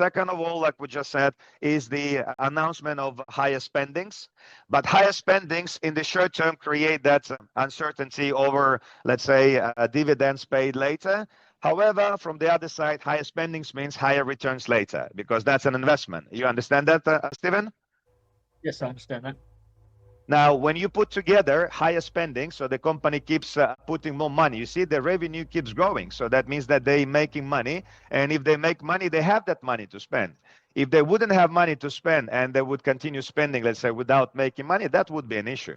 second of all, like we just said, is the announcement of higher spendings. But higher spendings in the short term create that uncertainty over, let's say, dividends paid later. However, from the other side, higher spendings means higher returns later because that's an investment. You understand that, Stephen? Yes, I understand that. Now, when you put together higher spending, so the company keeps putting more money, you see the revenue keeps growing. So that means that they're making money. And if they make money, they have that money to spend. If they wouldn't have money to spend and they would continue spending, let's say, without making money, that would be an issue.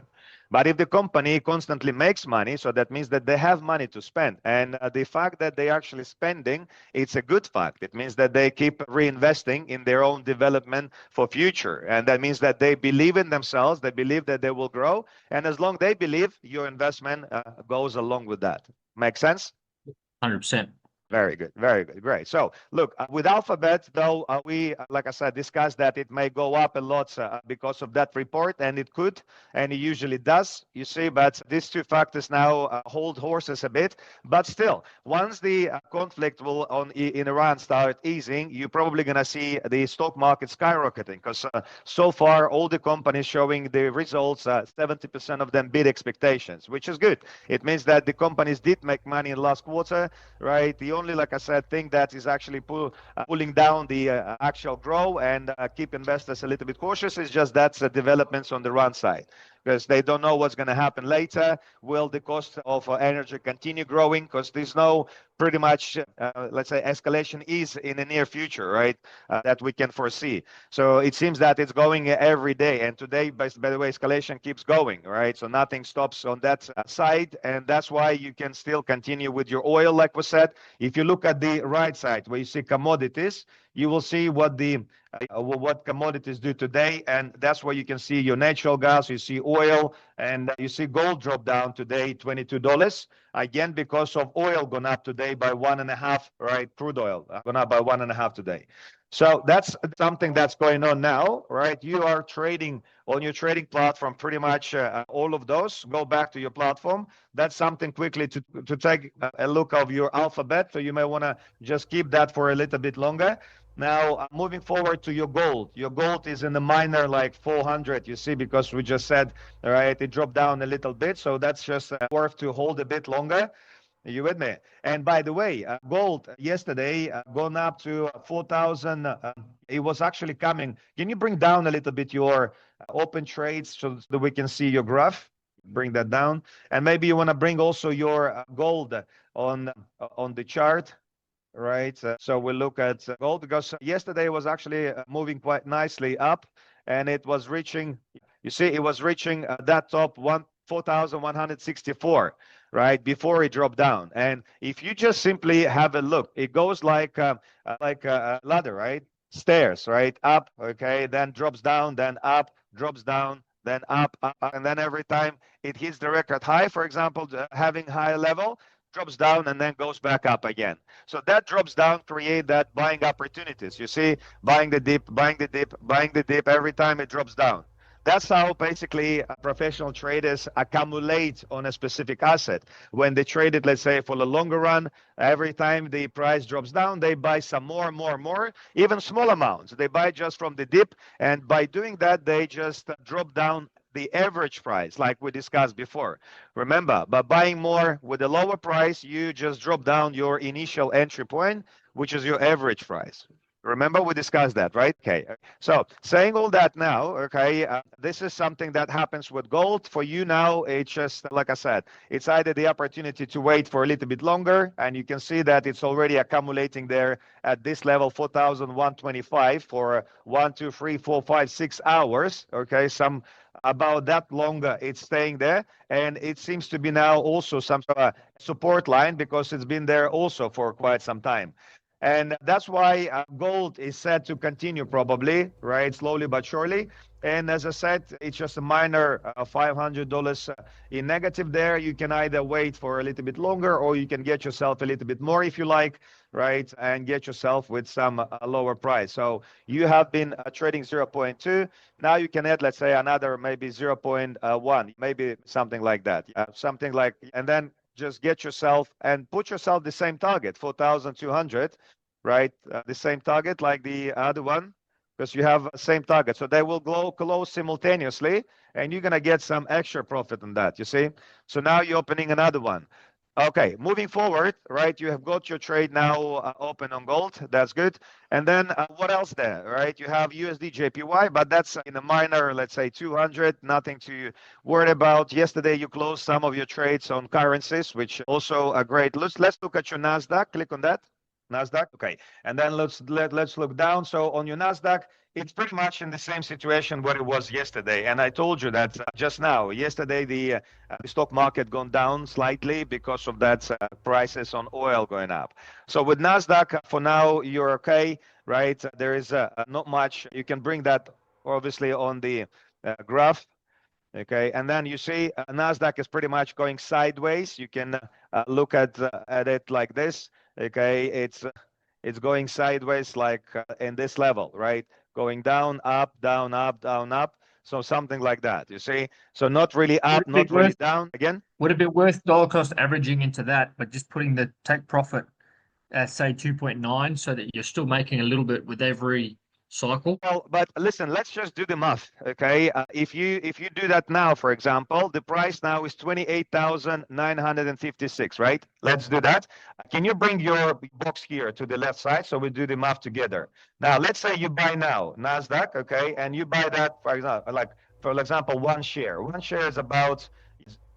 But if the company constantly makes money, so that means that they have money to spend. And the fact that they actually spending, it's a good fact. It means that they keep reinvesting in their own development for future. And that means that they believe in themselves. They believe that they will grow. And as long as they believe, your investment goes along with that. Make sense? 100%. Very good, very good, great. So look, with Alphabet, though, we, like I said, discussed that it may go up a lot because of that report, and it could, and it usually does, you see, but these two factors now hold horses a bit. But still, once the conflict will in Iran start easing, you're probably going to see the stock market skyrocketing because so far, all the companies showing the results, 70% of them beat expectations, which is good. It means that the companies did make money in last quarter, right? The only, like I said, thing that is actually pulling down the actual growth and keep investors a little bit cautious is just that's developments on the run side, because they don't know what's going to happen later. Will the cost of energy continue growing? Because there's no pretty much, let's say, escalation is in the near future, right, that we can foresee. So it seems that it's going every day. And today, by the way, escalation keeps going, right? So nothing stops on that side. And that's why you can still continue with your oil, like we said. If you look at the right side where you see commodities, you will see what commodities do today, and that's where you can see your natural gas, you see oil, and you see gold drop down today, $22. Again, because of oil gone up today by 1.5, right? Crude oil gone up by 1.5 today. So that's something that's going on now, right? You are trading on your trading platform, pretty much all of those. Go back to your platform. That's something quickly to take a look of your Alphabet. So you may want to just keep that for a little bit longer. Now, moving forward to your gold. Your gold is in the minor like 400, you see, because we just said, all right, it dropped down a little bit. So that's just worth to hold a bit longer. Are you with me? And by the way, gold yesterday gone up to 4,000. It was actually coming. Can you bring down a little bit your open trades so that we can see your graph? Bring that down. And maybe you want to bring also your gold on the chart. Right, so we'll look at gold because yesterday was actually moving quite nicely up, and it was reaching, you see, it was reaching that top 4,164, right, before it dropped down. And if you just simply have a look, it goes like a ladder, right? Stairs, right? Up, okay, then drops down, then up, drops down, then up, and then every time it hits the record high, for example, having high level, drops down and then goes back up again. So that drops down, create that buying opportunities. You see, buying the dip, buying the dip, buying the dip every time it drops down. That's how basically professional traders accumulate on a specific asset. When they trade it, let's say for the longer run, every time the price drops down, they buy some more, even small amounts. They buy just from the dip. And by doing that, they just drop down the average price, like we discussed before. Remember, by buying more with a lower price, you just drop down your initial entry point, which is your average price. Remember, we discussed that, right? Okay. So saying all that now, okay, this is something that happens with gold. For you now, it's just, like I said, it's either the opportunity to wait for a little bit longer, and you can see that it's already accumulating there at this level, 4,125 for 1, 2, 3, 4, 5, 6 hours, okay, some about that longer it's staying there, and it seems to be now also some support line because it's been there also for quite some time. And that's why gold is set to continue probably, right, slowly but surely. And as I said, it's just a minor $500 in negative there. You can either wait for a little bit longer, or you can get yourself a little bit more if you like, right, and get yourself with some lower price. So you have been trading 0.2. Now you can add, let's say, another maybe 0.1, maybe something like that. Something like, and then just get yourself and put yourself the same target, 4,200. right? The same target like the other one, because you have the same target. So they will close simultaneously, and you're gonna get some extra profit on that, you see? So now you're opening another one. Okay, moving forward, right? You have got your trade now open on gold. That's good. And then what else there, right? You have USD JPY, but that's in a minor, let's say 200, nothing to worry about. Yesterday you closed some of your trades on currencies, which also are great. Let's look at your Nasdaq. Click on that. Nasdaq. Okay, and then let's look down. So on your Nasdaq, it's pretty much in the same situation what it was yesterday. And I told you that just now. Yesterday the stock market gone down slightly because of that prices on oil going up. So with Nasdaq, for now you're okay, right? There is not much. You can bring that obviously on the graph. Okay, and then you see Nasdaq is pretty much going sideways. You can look at it like this. Okay, it's going sideways like in this level, right? Going down, up, down, up, down, up. So something like that. You see, so not really up, not really down. Again, Would it be worth dollar cost averaging into that, but just putting the take profit at say 2.9 so that you're still making a little bit with every cycle? well, but listen, let's just do the math, okay? If you do that now, for example, the price now is 28,956, right? Let's do that. Can you bring your box here to the left side so we do the math together? Now, let's say you buy now Nasdaq, okay, and you buy that for example, one share. One share is about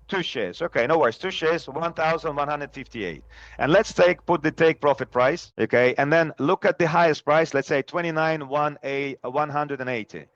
2 shares. Okay, no worries. 2 shares, 1,158. And let's put the take profit price, okay, and then look at the highest price, let's say 29,180.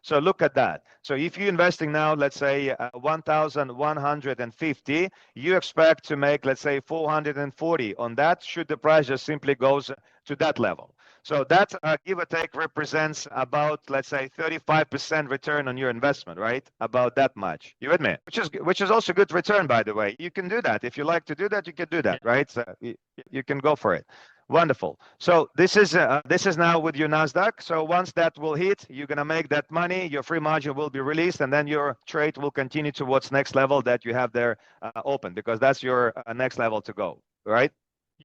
So look at that. So if you're investing now, let's say 1,150, you expect to make, let's say 440 on that, should the price just simply goes to that level. So that give or take represents about, let's say 35% return on your investment, right? About that much. You with me? Which is also good return, by the way. You can do that. If you like to do that, you can do that, right? So you can go for it. Wonderful. So this is now with your Nasdaq. So once that will hit, you're gonna make that money. Your free margin will be released, and then your trade will continue towards next level that you have there open, because that's your next level to go. Right?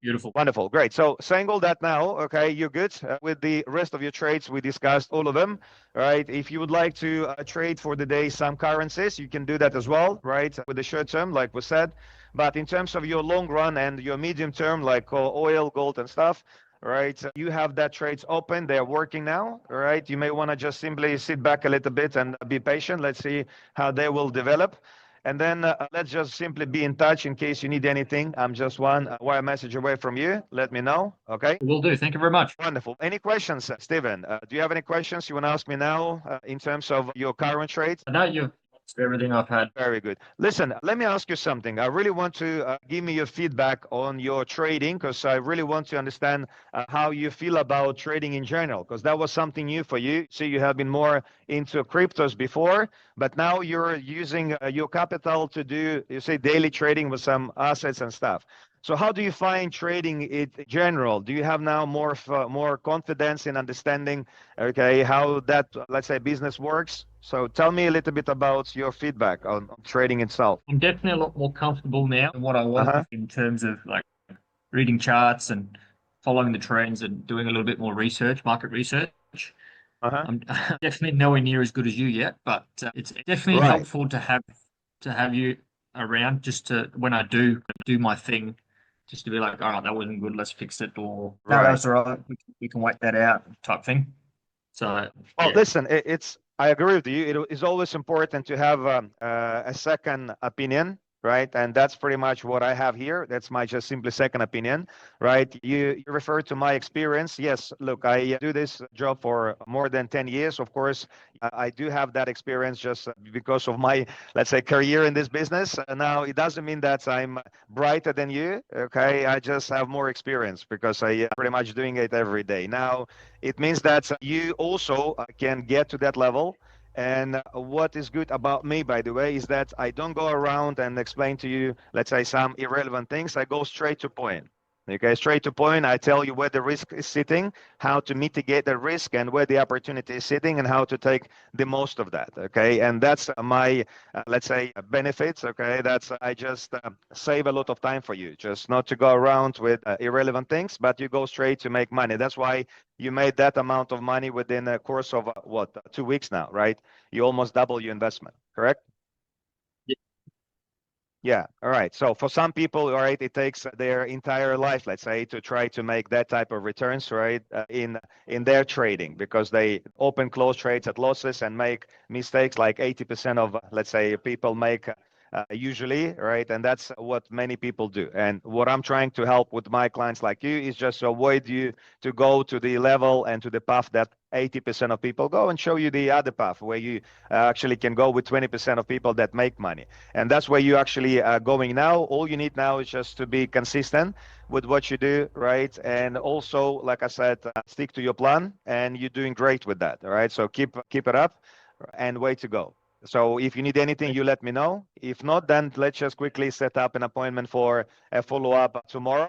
Beautiful. Wonderful. Great. So saying all that now, okay, you're good with the rest of your trades. We discussed all of them, right? If you would like to trade for the day some currencies, you can do that as well, right? With the short term, like we said. But in terms of your long run and your medium term, like oil, gold, and stuff, right? You have that trades open. They're working now, right? You may want to just simply sit back a little bit and be patient. Let's see how they will develop. And then let's just simply be in touch in case you need anything. I'm just one wire message away from you. Let me know. Okay. Will do. Thank you very much. Wonderful. Any questions, Steven? Do you have any questions you want to ask me now in terms of your current trade? No, you've answered everything I've had. Very good. Listen, let me ask you something. I really want to give me your feedback on your trading, because I really want to understand how you feel about trading in general, because that was something new for you. So you have been more into cryptos before, but now you're using your capital to do, you say, daily trading with some assets and stuff. So how do you find trading in general? Do you have now more confidence in understanding, okay, how that, let's say, business works? So tell me a little bit about your feedback on trading itself. I'm definitely a lot more comfortable now than what I was in terms of like reading charts and following the trends and doing a little bit more research, market research. I'm definitely nowhere near as good as you yet, but it's definitely helpful to have you around just to, when I do my thing, just to be like, all right, that wasn't good, let's fix it, or no, that's all right, we can wait that out type thing. So, well, listen, I agree with you. It is always important to have a second opinion, right? And that's pretty much what I have here. That's my just simply second opinion, right? You refer to my experience. Yes, look, I do this job for more than 10 years. Of course, I do have that experience just because of my, let's say, career in this business. Now, it doesn't mean that I'm brighter than you, okay? I just have more experience because I pretty much doing it every day. Now, it means that you also can get to that level. And what is good about me, by the way, is that I don't go around and explain to you, let's say, some irrelevant things. I go straight to point. Okay, straight to point. I tell you where the risk is sitting, how to mitigate the risk, and where the opportunity is sitting, and how to take the most of that. Okay, and that's my, let's say, benefits. Okay, that's I just save a lot of time for you, just not to go around with irrelevant things, but you go straight to make money. That's why you made that amount of money within a course of what, 2 weeks now, right? You almost double your investment, correct? Yeah. All right. So for some people, all right, it takes their entire life, let's say, to try to make that type of returns, right, in their trading, because they open close trades at losses and make mistakes like 80% of, let's say, people make usually, right? And that's what many people do. And what I'm trying to help with my clients like you is just to avoid you to go to the level and to the path that 80% of people go, and show you the other path where you actually can go with 20% of people that make money. And that's where you actually are going now. All you need now is just to be consistent with what you do, right? And also, like I said, stick to your plan, and you're doing great with that. All right. So keep it up, and way to go. So if you need anything, you let me know. If not, then let's just quickly set up an appointment for a follow-up tomorrow.